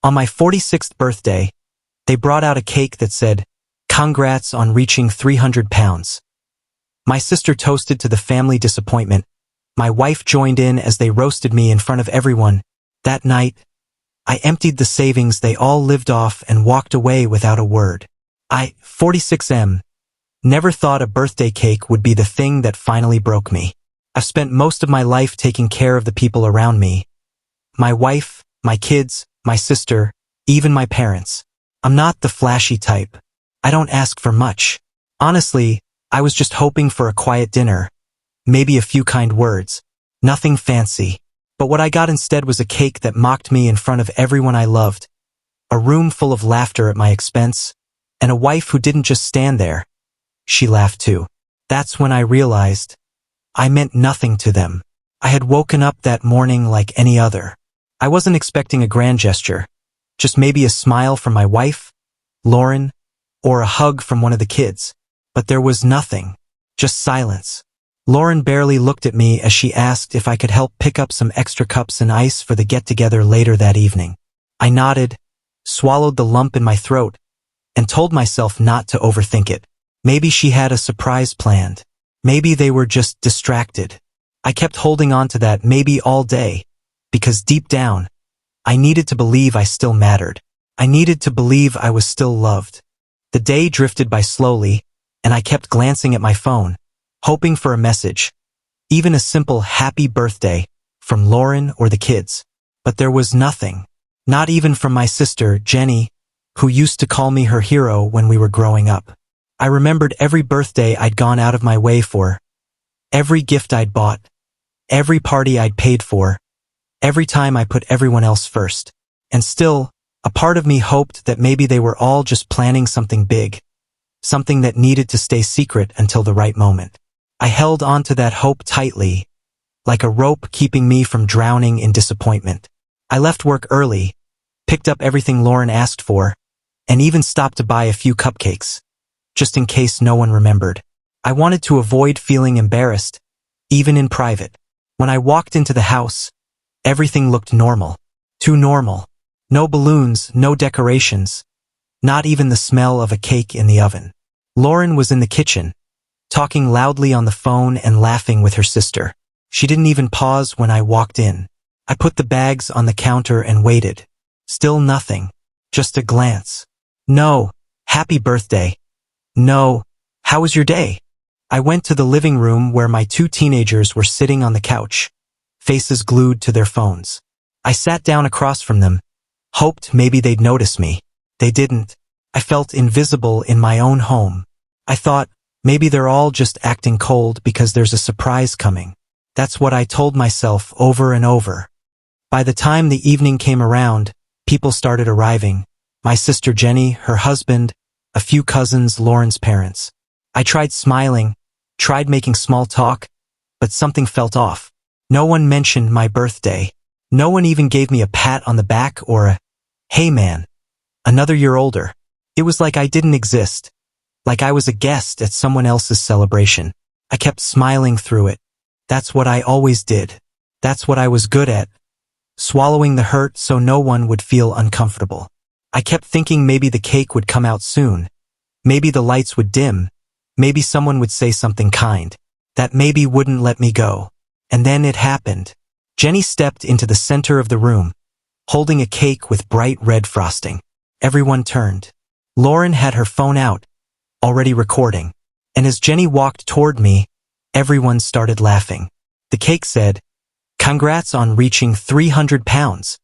On my 46th birthday, they brought out a cake that said, "Congrats on reaching 300 pounds." My sister toasted to the family disappointment. My wife joined in as they roasted me in front of everyone. That night, I emptied the savings they all lived off and walked away without a word. 46M, never thought a birthday cake would be the thing that finally broke me. I've spent most of my life taking care of the people around me. My wife, my kids, my sister, even my parents. I'm not the flashy type. I don't ask for much. Honestly, I was just hoping for a quiet dinner, maybe a few kind words, nothing fancy. But what I got instead was a cake that mocked me in front of everyone I loved, a room full of laughter at my expense, and a wife who didn't just stand there. She laughed too. That's when I realized I meant nothing to them. I had woken up that morning like any other. I wasn't expecting a grand gesture, just maybe a smile from my wife, Lauren, or a hug from one of the kids. But there was nothing, just silence. Lauren barely looked at me as she asked if I could help pick up some extra cups and ice for the get-together later that evening. I nodded, swallowed the lump in my throat, and told myself not to overthink it. Maybe she had a surprise planned. Maybe they were just distracted. I kept holding on to that maybe all day, because deep down, I needed to believe I still mattered. I needed to believe I was still loved. The day drifted by slowly, and I kept glancing at my phone, hoping for a message, even a simple happy birthday from Lauren or the kids. But there was nothing, not even from my sister, Jenny, who used to call me her hero when we were growing up. I remembered every birthday I'd gone out of my way for, every gift I'd bought, every party I'd paid for, every time I put everyone else first. And still, a part of me hoped that maybe they were all just planning something big, something that needed to stay secret until the right moment. I held on to that hope tightly, like a rope keeping me from drowning in disappointment. I left work early, picked up everything Lauren asked for, and even stopped to buy a few cupcakes, just in case no one remembered. I wanted to avoid feeling embarrassed, even in private. When I walked into the house, everything looked normal. Too normal. No balloons, no decorations, not even the smell of a cake in the oven. Lauren was in the kitchen, talking loudly on the phone and laughing with her sister. She didn't even pause when I walked in. I put the bags on the counter and waited. Still nothing. Just a glance. No, happy birthday. No, how was your day? I went to the living room where my two teenagers were sitting on the couch, faces glued to their phones. I sat down across from them, hoped maybe they'd notice me. They didn't. I felt invisible in my own home. I thought, maybe they're all just acting cold because there's a surprise coming. That's what I told myself over and over. By the time the evening came around, people started arriving. My sister Jenny, her husband, a few cousins, Lauren's parents. I tried smiling, tried making small talk, but something felt off. No one mentioned my birthday. No one even gave me a pat on the back or a, "Hey man, another year older." It was like I didn't exist, like I was a guest at someone else's celebration. I kept smiling through it. That's what I always did. That's what I was good at. Swallowing the hurt so no one would feel uncomfortable. I kept thinking maybe the cake would come out soon. Maybe the lights would dim. Maybe someone would say something kind. That maybe wouldn't let me go. And then it happened. Jenny stepped into the center of the room, holding a cake with bright red frosting. Everyone turned. Lauren had her phone out, already recording. And as Jenny walked toward me, everyone started laughing. The cake said, "Congrats on reaching 300 pounds,"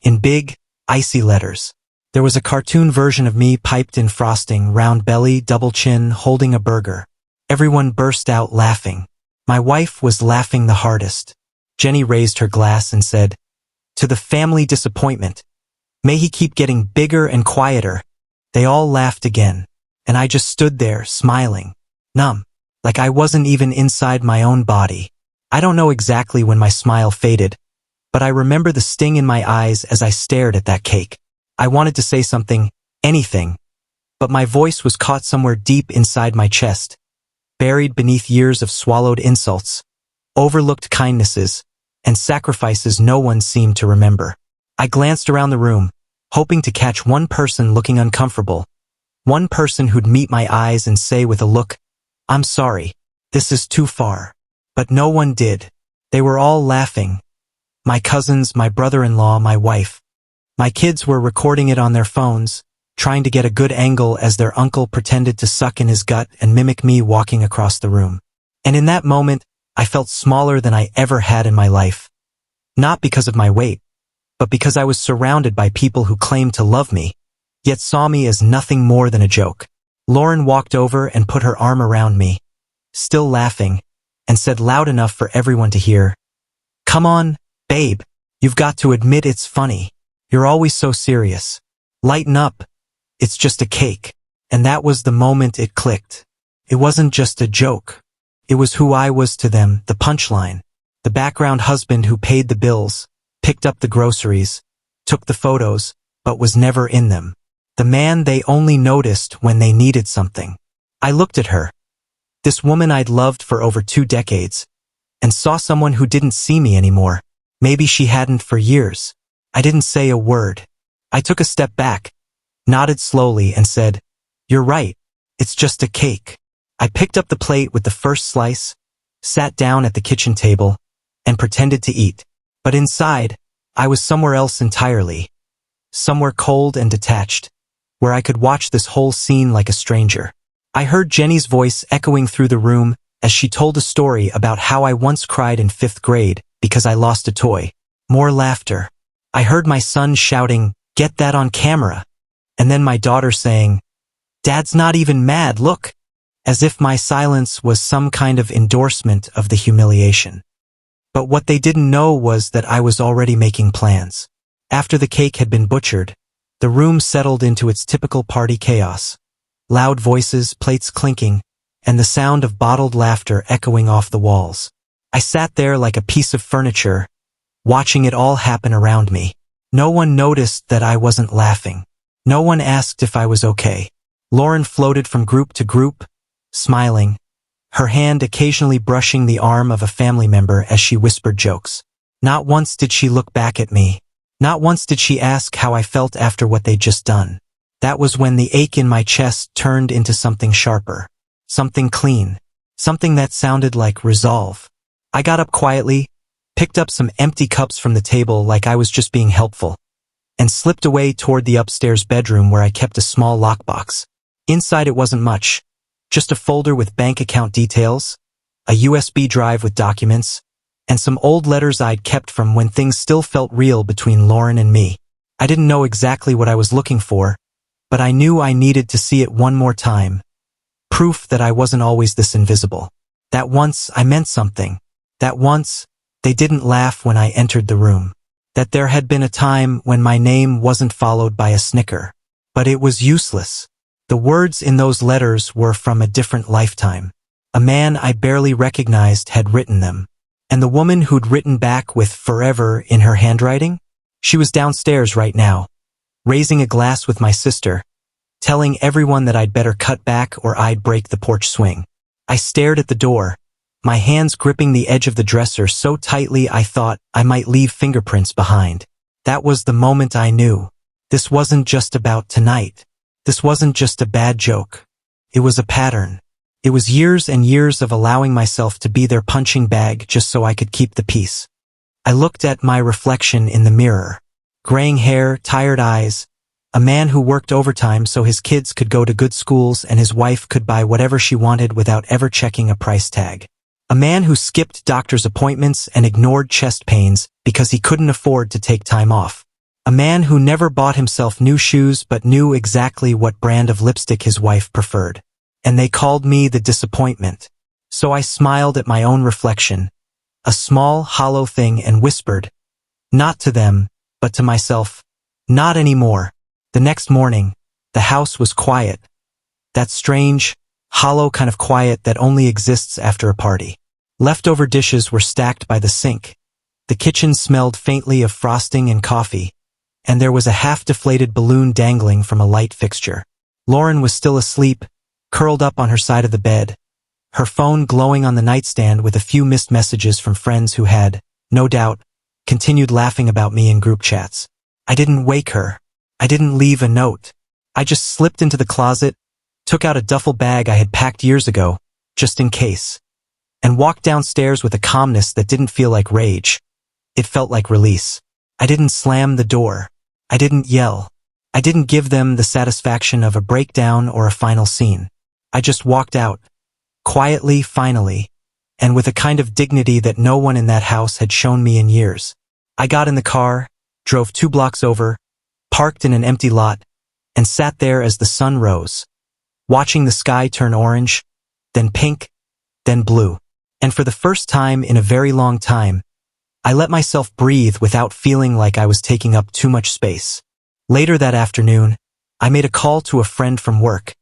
in big, icy letters. There was a cartoon version of me piped in frosting, round belly, double chin, holding a burger. Everyone burst out laughing. My wife was laughing the hardest. Jenny raised her glass and said, "To the family disappointment. May he keep getting bigger and quieter." They all laughed again, and I just stood there, smiling, numb, like I wasn't even inside my own body. I don't know exactly when my smile faded, but I remember the sting in my eyes as I stared at that cake. I wanted to say something, anything, but my voice was caught somewhere deep inside my chest, buried beneath years of swallowed insults, overlooked kindnesses, and sacrifices no one seemed to remember. I glanced around the room, hoping to catch one person looking uncomfortable, one person who'd meet my eyes and say with a look, "I'm sorry, this is too far." But no one did. They were all laughing. My cousins, my brother-in-law, my wife. My kids were recording it on their phones, trying to get a good angle as their uncle pretended to suck in his gut and mimic me walking across the room. And in that moment, I felt smaller than I ever had in my life. Not because of my weight, but because I was surrounded by people who claimed to love me, yet saw me as nothing more than a joke. Lauren walked over and put her arm around me, still laughing, and said loud enough for everyone to hear, "Come on, babe, you've got to admit it's funny. You're always so serious. Lighten up. It's just a cake." And that was the moment it clicked. It wasn't just a joke. It was who I was to them, the punchline. The background husband who paid the bills, picked up the groceries, took the photos, but was never in them. The man they only noticed when they needed something. I looked at her, this woman I'd loved for over 2 decades, and saw someone who didn't see me anymore. Maybe she hadn't for years. I didn't say a word. I took a step back, nodded slowly and said, "You're right. It's just a cake." I picked up the plate with the first slice, sat down at the kitchen table, and pretended to eat. But inside, I was somewhere else entirely. Somewhere cold and detached, where I could watch this whole scene like a stranger. I heard Jenny's voice echoing through the room as she told a story about how I once cried in 5th grade because I lost a toy. More laughter. I heard my son shouting, "Get that on camera." And then my daughter saying, "Dad's not even mad, look," as if my silence was some kind of endorsement of the humiliation. But what they didn't know was that I was already making plans. After the cake had been butchered, the room settled into its typical party chaos. Loud voices, plates clinking, and the sound of bottled laughter echoing off the walls. I sat there like a piece of furniture, watching it all happen around me. No one noticed that I wasn't laughing. No one asked if I was okay. Lauren floated from group to group, smiling, her hand occasionally brushing the arm of a family member as she whispered jokes. Not once did she look back at me. Not once did she ask how I felt after what they'd just done. That was when the ache in my chest turned into something sharper, something clean, something that sounded like resolve. I got up quietly, picked up some empty cups from the table like I was just being helpful, and slipped away toward the upstairs bedroom where I kept a small lockbox. Inside it wasn't much, just a folder with bank account details, a USB drive with documents, and some old letters I'd kept from when things still felt real between Lauren and me. I didn't know exactly what I was looking for, but I knew I needed to see it one more time. Proof that I wasn't always this invisible. That once I meant something. That once they didn't laugh when I entered the room. That there had been a time when my name wasn't followed by a snicker. But it was useless. The words in those letters were from a different lifetime. A man I barely recognized had written them. And the woman who'd written back with "forever" in her handwriting? She was downstairs right now, raising a glass with my sister, telling everyone that I'd better cut back or I'd break the porch swing. I stared at the door, my hands gripping the edge of the dresser so tightly I thought I might leave fingerprints behind. That was the moment I knew. This wasn't just about tonight. This wasn't just a bad joke. It was a pattern. It was years and years of allowing myself to be their punching bag just so I could keep the peace. I looked at my reflection in the mirror. Graying hair, tired eyes, a man who worked overtime so his kids could go to good schools and his wife could buy whatever she wanted without ever checking a price tag. A man who skipped doctor's appointments and ignored chest pains because he couldn't afford to take time off. A man who never bought himself new shoes but knew exactly what brand of lipstick his wife preferred. And they called me the disappointment. So I smiled at my own reflection, a small, hollow thing, and whispered, not to them, but to myself, not anymore. The next morning, the house was quiet. That strange, hollow kind of quiet that only exists after a party. Leftover dishes were stacked by the sink. The kitchen smelled faintly of frosting and coffee, and there was a half-deflated balloon dangling from a light fixture. Lauren was still asleep, curled up on her side of the bed, her phone glowing on the nightstand with a few missed messages from friends who had, no doubt, continued laughing about me in group chats. I didn't wake her. I didn't leave a note. I just slipped into the closet, took out a duffel bag I had packed years ago, just in case, and walked downstairs with a calmness that didn't feel like rage. It felt like release. I didn't slam the door. I didn't yell. I didn't give them the satisfaction of a breakdown or a final scene. I just walked out, quietly, finally, and with a kind of dignity that no one in that house had shown me in years. I got in the car, drove 2 blocks over, parked in an empty lot, and sat there as the sun rose, watching the sky turn orange, then pink, then blue. And for the first time in a very long time, I let myself breathe without feeling like I was taking up too much space. Later that afternoon, I made a call to a friend from work,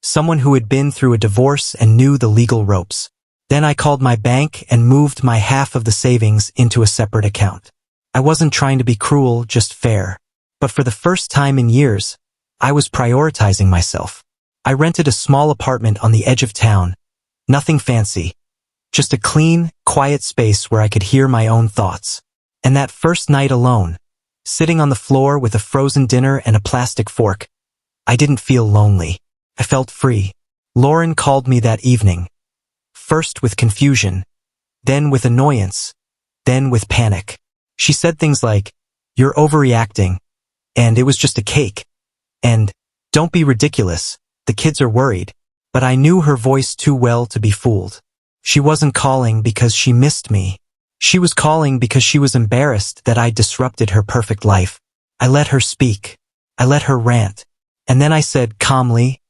someone who had been through a divorce and knew the legal ropes. Then I called my bank and moved my half of the savings into a separate account. I wasn't trying to be cruel, just fair. But for the first time in years, I was prioritizing myself. I rented a small apartment on the edge of town, nothing fancy, just a clean, quiet space where I could hear my own thoughts. And that first night alone, sitting on the floor with a frozen dinner and a plastic fork, I didn't feel lonely. I felt free. Lauren called me that evening, first with confusion, then with annoyance, then with panic. She said things like, "You're overreacting," and "It was just a cake," and "Don't be ridiculous, the kids are worried." But I knew her voice too well to be fooled. She wasn't calling because she missed me. She was calling because she was embarrassed that I disrupted her perfect life. I let her speak. I let her rant. And then I said calmly,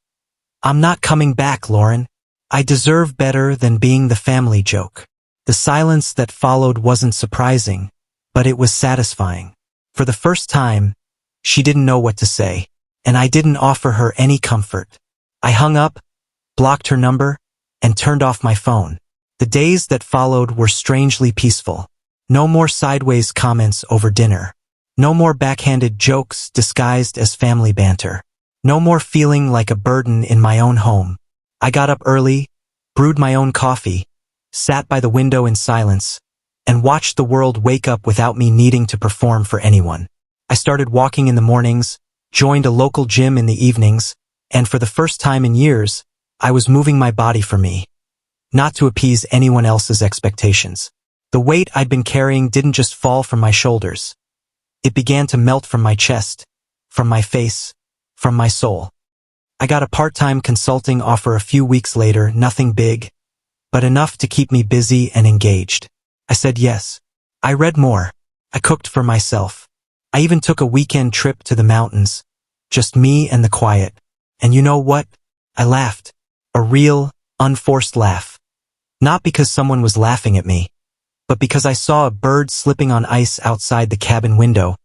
"I'm not coming back, Lauren. I deserve better than being the family joke." The silence that followed wasn't surprising, but it was satisfying. For the first time, she didn't know what to say, and I didn't offer her any comfort. I hung up, blocked her number, and turned off my phone. The days that followed were strangely peaceful. No more sideways comments over dinner. No more backhanded jokes disguised as family banter. No more feeling like a burden in my own home. I got up early, brewed my own coffee, sat by the window in silence, and watched the world wake up without me needing to perform for anyone. I started walking in the mornings, joined a local gym in the evenings, and for the first time in years, I was moving my body for me, not to appease anyone else's expectations. The weight I'd been carrying didn't just fall from my shoulders. It began to melt from my chest, from my face, from my soul. I got a part-time consulting offer a few weeks later, nothing big, but enough to keep me busy and engaged. I said yes. I read more. I cooked for myself. I even took a weekend trip to the mountains, just me and the quiet. And you know what? I laughed. A real, unforced laugh. Not because someone was laughing at me, but because I saw a bird slipping on ice outside the cabin window,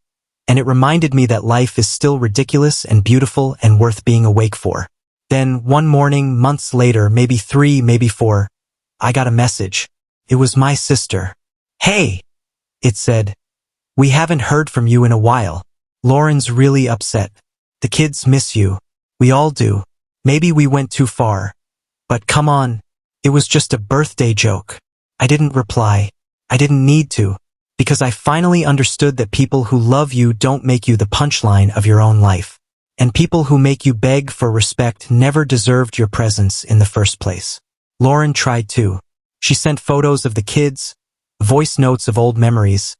and it reminded me that life is still ridiculous and beautiful and worth being awake for. Then, one morning, months later, maybe 3, maybe 4, I got a message. It was my sister. "Hey," it said. "We haven't heard from you in a while. Lauren's really upset. The kids miss you. We all do. Maybe we went too far. But come on. It was just a birthday joke." I didn't reply. I didn't need to, because I finally understood that people who love you don't make you the punchline of your own life. And people who make you beg for respect never deserved your presence in the first place. Lauren tried too. She sent photos of the kids, voice notes of old memories,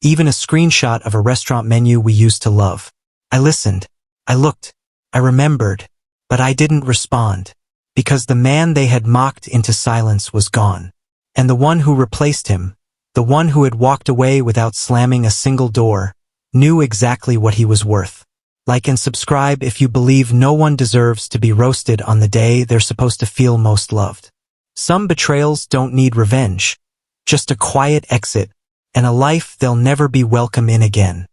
even a screenshot of a restaurant menu we used to love. I listened. I looked. I remembered. But I didn't respond, because the man they had mocked into silence was gone. And the one who replaced him, the one who had walked away without slamming a single door, knew exactly what he was worth. Like and subscribe if you believe no one deserves to be roasted on the day they're supposed to feel most loved. Some betrayals don't need revenge, just a quiet exit and a life they'll never be welcome in again.